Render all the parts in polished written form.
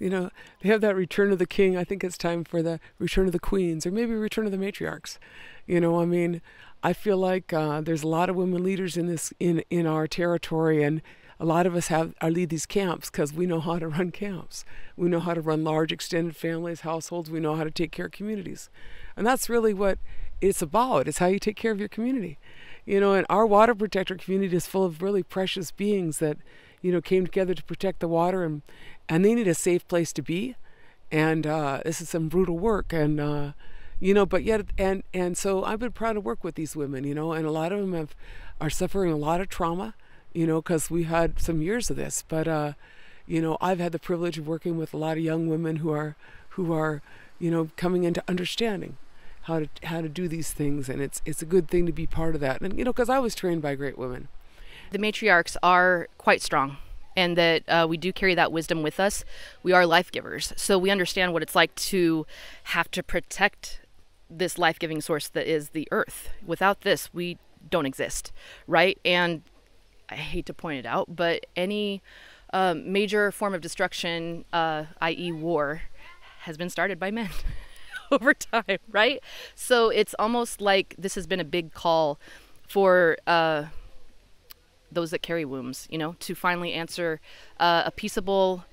You know, they have that Return of the King. I think it's time for the Return of the Queens, or maybe Return of the Matriarchs. You know, I mean, I feel like there's a lot of women leaders in our territory, and a lot of us lead these camps because we know how to run camps. We know how to run large extended families, households. We know how to take care of communities, and that's really what it's about. It's how you take care of your community. You know, and our water protector community is full of really precious beings that, you know, came together to protect the water, and they need a safe place to be. And this is some brutal work, and you know, but yet, and so I've been proud to work with these women, you know, and a lot of them are suffering a lot of trauma, you know, because we had some years of this. But you know, I've had the privilege of working with a lot of young women who are, you know, coming into understanding how to do these things, and it's a good thing to be part of that. And you know, because I was trained by great women. The matriarchs are quite strong, and that we do carry that wisdom with us. We are life givers, so we understand what it's like to have to protect this life-giving source that is the earth. Without this, we don't exist, right? And I hate to point it out, but any major form of destruction, i.e. war, has been started by men over time, right? So it's almost like this has been a big call for those that carry wombs, you know, to finally answer a peaceable,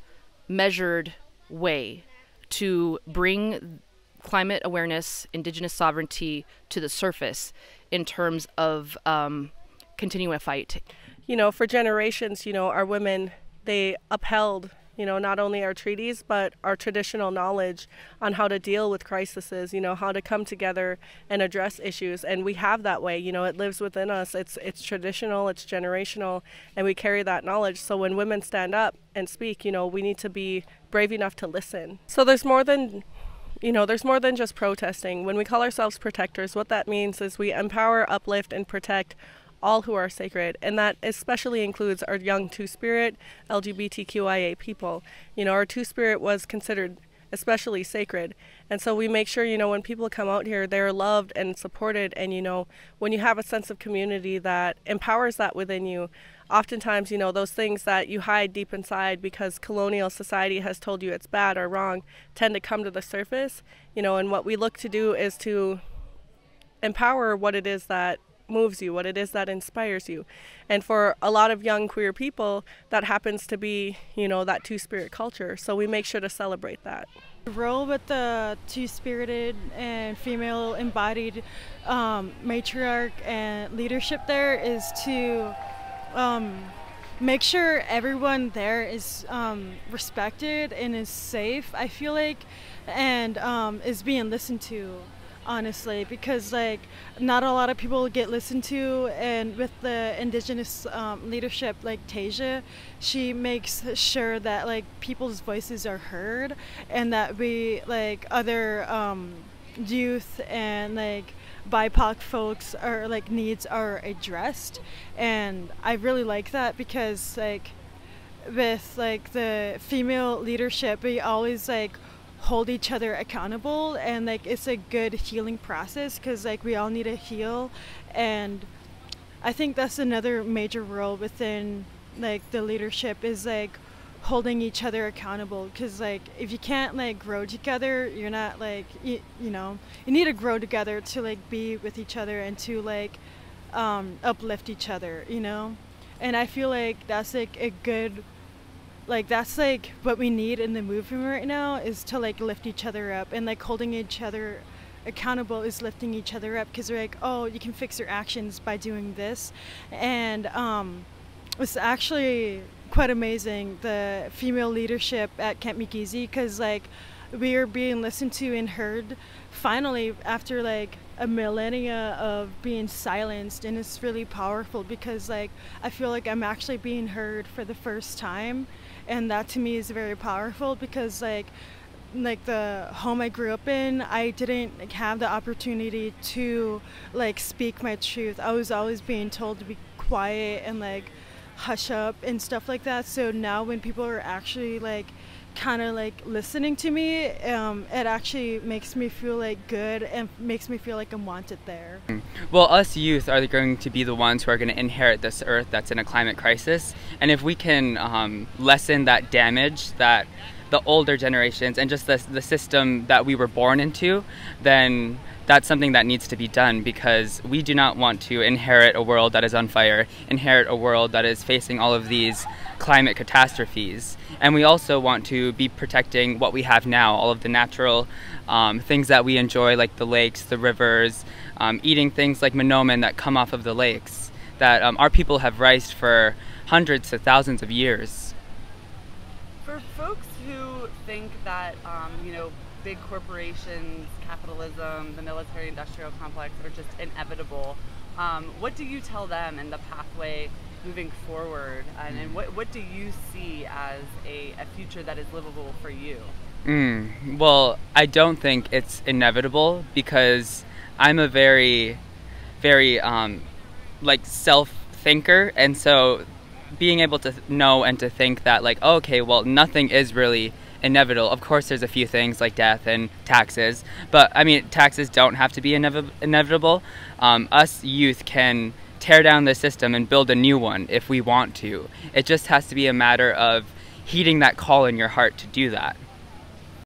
measured way to bring climate awareness, Indigenous sovereignty to the surface in terms of continuing a fight. You know, for generations, you know, our women, they upheld, you know, not only our treaties, but our traditional knowledge on how to deal with crises, you know, how to come together and address issues. And we have that way, you know, it lives within us. It's traditional, it's generational, and we carry that knowledge. So when women stand up and speak, you know, we need to be brave enough to listen. So there's more than just protesting. When we call ourselves protectors, what that means is we empower, uplift, and protect all who are sacred, and that especially includes our young Two-Spirit LGBTQIA people. You know, our Two-Spirit was considered especially sacred, and so we make sure, you know, when people come out here, they're loved and supported, and you know, when you have a sense of community that empowers that within you, oftentimes, you know, those things that you hide deep inside because colonial society has told you it's bad or wrong tend to come to the surface, you know, and what we look to do is to empower what it is that moves you, what it is that inspires you. And for a lot of young queer people, that happens to be, you know, that Two-Spirit culture. So we make sure to celebrate that. The role with the two-spirited and female embodied matriarch and leadership there is to make sure everyone there is respected and is safe, I feel like, and is being listened to, honestly, because like not a lot of people get listened to. And with the Indigenous leadership, like Tasia, she makes sure that like people's voices are heard, and that we, like, other youth and like BIPOC folks are like needs are addressed. And I really like that, because like with like the female leadership, we always like hold each other accountable, and like it's a good healing process, because like we all need to heal. And I think that's another major role within like the leadership, is like holding each other accountable, because like if you can't like grow together, you're not like you know, you need to grow together to like be with each other and to like uplift each other, you know. And I feel like that's like a good, like that's like what we need in the movement right now, is to like lift each other up, and like holding each other accountable is lifting each other up, because we're like, oh, you can fix your actions by doing this. And it's actually quite amazing, the female leadership at Camp Mikizi, because like we are being listened to and heard finally after like a millennia of being silenced. And it's really powerful, because like I feel like I'm actually being heard for the first time, and that to me is very powerful, because like the home I grew up in, I didn't like have the opportunity to like speak my truth. I was always being told to be quiet and like hush up and stuff like that. So now when people are actually like kind of like listening to me, it actually makes me feel like good, and makes me feel like I'm wanted there. Well, us youth are going to be the ones who are going to inherit this earth that's in a climate crisis, and if we can lessen that damage that the older generations and just the system that we were born into, then that's something that needs to be done, because we do not want to inherit a world that is on fire, inherit a world that is facing all of these climate catastrophes. And we also want to be protecting what we have now, all of the natural things that we enjoy, like the lakes, the rivers, eating things like monomen that come off of the lakes, that our people have raised for hundreds to thousands of years. For folks who think that, big corporations, capitalism, the military-industrial complex are just inevitable, what do you tell them in the pathway moving forward, and what do you see as a future that is livable for you? Well, I don't think it's inevitable, because I'm a very, very self-thinker, and so being able to know and to think that, like, okay, well, nothing is really inevitable. Of course, there's a few things like death and taxes, but I mean, taxes don't have to be inevitable. Us youth can tear down the system and build a new one if we want to. It just has to be a matter of heeding that call in your heart to do that.